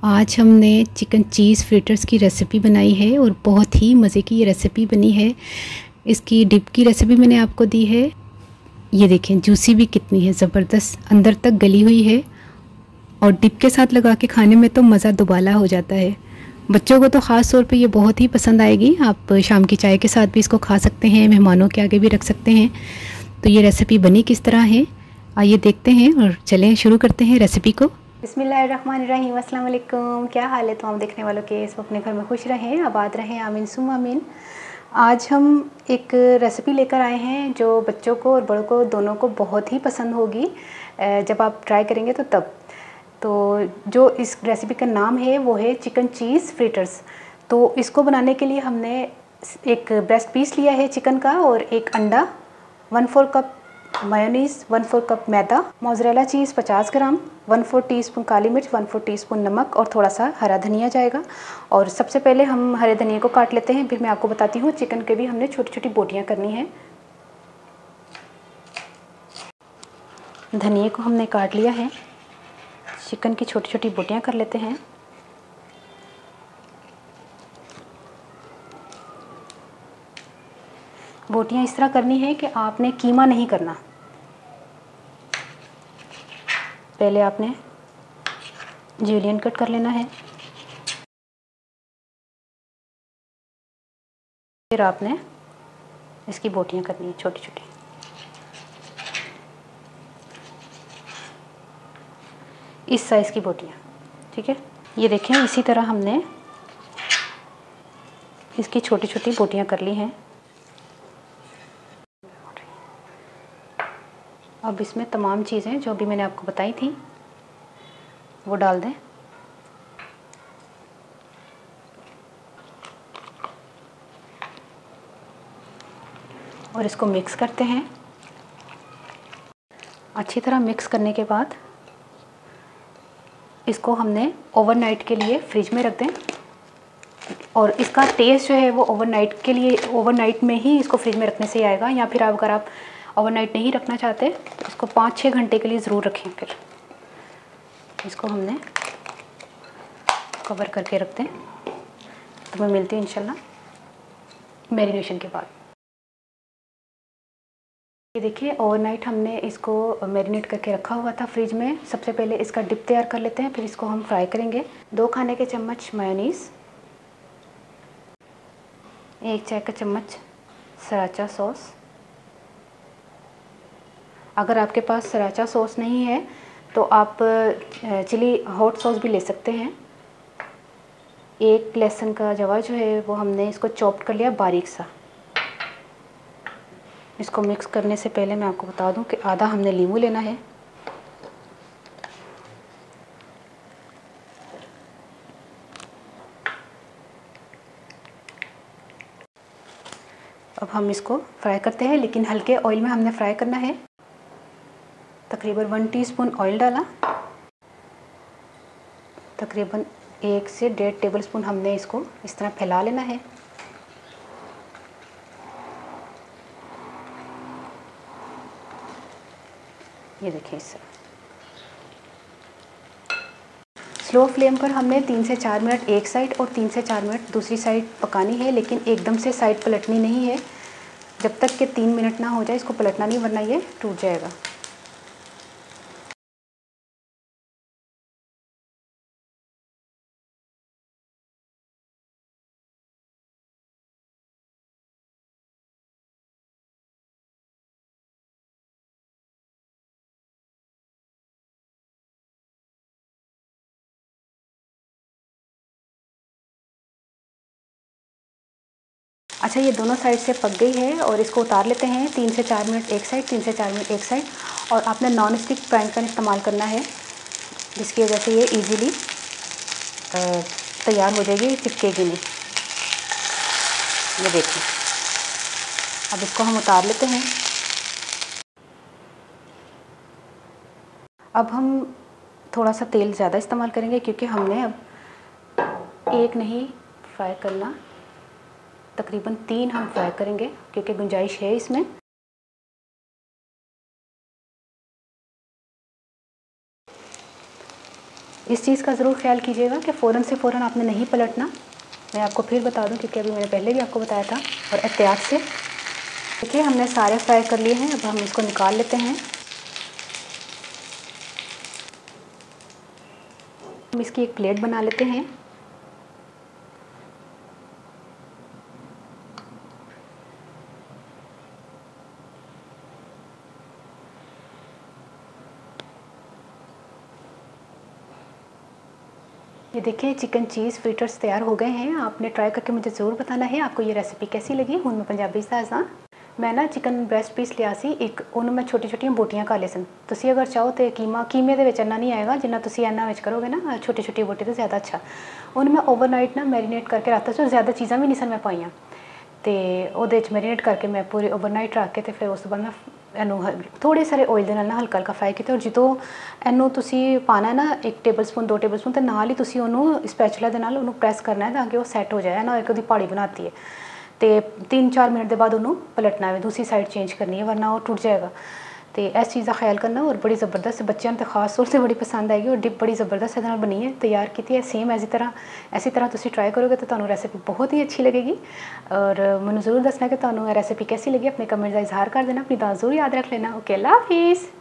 आज हमने चिकन चीज़ फ्रिटर्स की रेसिपी बनाई है और बहुत ही मज़े की ये रेसिपी बनी है। इसकी डिप की रेसिपी मैंने आपको दी है। ये देखें जूसी भी कितनी है, ज़बरदस्त अंदर तक गली हुई है और डिप के साथ लगा के खाने में तो मज़ा दुबाला हो जाता है। बच्चों को तो ख़ास तौर पे ये बहुत ही पसंद आएगी। आप शाम की चाय के साथ भी इसको खा सकते हैं, मेहमानों के आगे भी रख सकते हैं। तो ये रेसिपी बनी किस तरह है आइए देखते हैं और चलें शुरू करते हैं रेसिपी को। बिस्मिल्लाहिर्रहमानिर्रहीम, अस्सलाम वालेकुम। क्या हाल है तमाम देखने वालों के? सब अपने घर में खुश रहें, आबाद रहें, आमीन सुम आमीन। आज हम एक रेसिपी लेकर आए हैं जो बच्चों को और बड़ों को दोनों को बहुत ही पसंद होगी जब आप ट्राई करेंगे तो तब। तो जो इस रेसिपी का नाम है वो है चिकन चीज़ फ्रिटर्स। तो इसको बनाने के लिए हमने एक ब्रेस्ट पीस लिया है चिकन का और एक अंडा, 1/4 कप मायोनीज़, 1/4 कप मैदा, मोज़रेला चीज़ 50 ग्राम, 1/4 टीस्पून काली मिर्च, 1/4 टीस्पून नमक और थोड़ा सा हरा धनिया जाएगा। और सबसे पहले हम हरे धनिया को काट लेते हैं, फिर मैं आपको बताती हूँ। चिकन के भी हमने छोटी छोटी बोटियाँ करनी हैं। धनिया को हमने काट लिया है, चिकन की छोटी छोटी बोटियाँ कर लेते हैं। बोटियाँ इस तरह करनी है कि आपने कीमा नहीं करना। पहले आपने जूलियन कट कर लेना है, फिर आपने इसकी बोटियाँ करनी है छोटी छोटी। इस साइज़ की बोटियाँ, ठीक है। ये देखें, इसी तरह हमने इसकी छोटी छोटी बोटियाँ कर ली हैं। अब इसमें तमाम चीज़ें जो भी मैंने आपको बताई थी वो डाल दें। और इसको मिक्स करते हैं। अच्छी तरह मिक्स करने के बाद इसको हमने ओवरनाइट के लिए फ्रिज में रख दें। और इसका टेस्ट जो है वो ओवरनाइट में ही इसको फ्रिज में रखने से ही आएगा। या फिर अगर आप ओवरनाइट नहीं रखना चाहते तो इसको 5-6 घंटे के लिए ज़रूर रखें। फिर इसको हमने कवर करके रख दें। तो मैं मिलती हूँ इंशाल्लाह मैरिनेशन के बाद। ये देखिए, ओवरनाइट हमने इसको मैरिनेट करके रखा हुआ था फ्रिज में। सबसे पहले इसका डिप तैयार कर लेते हैं, फिर इसको हम फ्राई करेंगे। 2 खाने के चम्मच मायोनीज़, 1 चाय का चम्मच सराचा सॉस। अगर आपके पास सराचा सॉस नहीं है तो आप चिली हॉट सॉस भी ले सकते हैं। 1 लहसुन का जवा जो है वो हमने इसको चॉप कर लिया बारीक सा। इसको मिक्स करने से पहले मैं आपको बता दूं कि आधा हमने नींबू लेना है। अब हम इसको फ्राई करते हैं, लेकिन हल्के ऑयल में हमने फ्राई करना है। तकरीबन 1 टीस्पून ऑयल डाला। तकरीबन 1 से 1.5 टेबलस्पून हमने इसको इस तरह फैला लेना है। ये देखिए, इस स्लो फ्लेम पर हमने 3 से 4 मिनट एक साइड और 3 से 4 मिनट दूसरी साइड पकानी है, लेकिन एकदम से साइड पलटनी नहीं है। जब तक कि 3 मिनट ना हो जाए इसको पलटना नहीं, वरना ये टूट जाएगा। अच्छा, ये दोनों साइड से पक गई है और इसको उतार लेते हैं। 3 से 4 मिनट एक साइड, 3 से 4 मिनट एक साइड। और आपने नॉन स्टिक फ्राइंग पैन इस्तेमाल करना है, जिसकी वजह से ये इजीली तैयार हो जाएगी, चिपकेगी नहीं। ये देखिए, अब इसको हम उतार लेते हैं। अब हम थोड़ा सा तेल ज़्यादा इस्तेमाल करेंगे क्योंकि हमने अब एक नहीं फ्राई करना, तकरीबन 3 हम फ्राई करेंगे क्योंकि गुंजाइश है इसमें। इस चीज़ का ज़रूर ख्याल कीजिएगा कि फ़ौरन से फ़ौरन आपने नहीं पलटना। मैं आपको फिर बता दूं क्योंकि अभी मैंने पहले भी आपको बताया था। और एहतियात से देखिए हमने सारे फ्राई कर लिए हैं। अब हम इसको निकाल लेते हैं। हम इसकी एक प्लेट बना लेते हैं। ये देखिए चिकन चीज़ फ्रिटर्स तैयार हो गए हैं। आपने ट्राई करके मुझे ज़रूर बताना है आपको ये रेसिपी कैसी लगी। हुण मैं पंजाबी साज़ हाँ। मैं ना चिकन ब्रैस्ट पीस लिया सी एक, उन्होंने मैं छोटी छोटियां बोटियां कर ली सन। तुसी अगर चाहो तो कीमे दे विच इन्ना नहीं आएगा जिन्ना तुसी इन्ना विच करोगे ना छोटी छोटी बोटी तो ज़्यादा अच्छा। उन्हें मैं ओवरनाइट ना मैरीनेट करके रखता सी। ज़्यादा चीज़ा भी नहीं सन मैं पाइया तो ਉਹਦੇ ਵਿੱਚ मैरीनेट करके मैं पूरी ओवरनाइट रख के तो फिर उस तो बाद मैं ਇਹਨੂੰ थोड़े सारे ऑयल ਦੇ ਨਾਲ ਨਾ ਹਲਕਾ ਹਲਕਾ ਫਰਾਈ ਕੀਤਾ। ਔਰ ਜਦੋਂ ਇਹਨੂੰ ਤੁਸੀਂ ਪਾਣਾ ਨਾ 1 ਟੇਬਲ ਸਪੂਨ 2 ਟੇਬਲ ਸਪੂਨ ਤੇ ਨਾਲ ਹੀ ਤੁਸੀਂ ਉਹਨੂੰ ਸਪੈਚੂਲਾ ਦੇ ਨਾਲ ਉਹਨੂੰ ਪ੍ਰੈਸ ਕਰਨਾ ਹੈ ਤਾਂ ਕਿ ਉਹ ਸੈੱਟ ਹੋ ਜਾਏ ਨਾ। ਇੱਕ ਉਹਦੀ ਪਹਾੜੀ ਬਣਾਤੀ ਹੈ तो 3-4 मिनट के बाद उन्होंने पलटना है, दूसरी साइड चेंज करनी है वरना वो टूट जाएगा। तो इस चीज़ का ख्याल करना। और बड़ी ज़बरदस्त बच्चों तो खास तौर से बड़ी पसंद आएगी। और डिप बड़ी ज़बरदस्त इहदे नाल बनी है, तैयार की है सेम इसी तरह तुसी ट्राई करोगे तो तुहानू रेसिपी बहुत ही अच्छी लगेगी। और मैनू ज़रूर दसना कि तुहानू रेसिपी कैसी लगी। अपने कमेंट का इजहार कर देना। अपनी दुआ ज़रूर याद रख लेना। ओके, अल्लाह हाफिज़।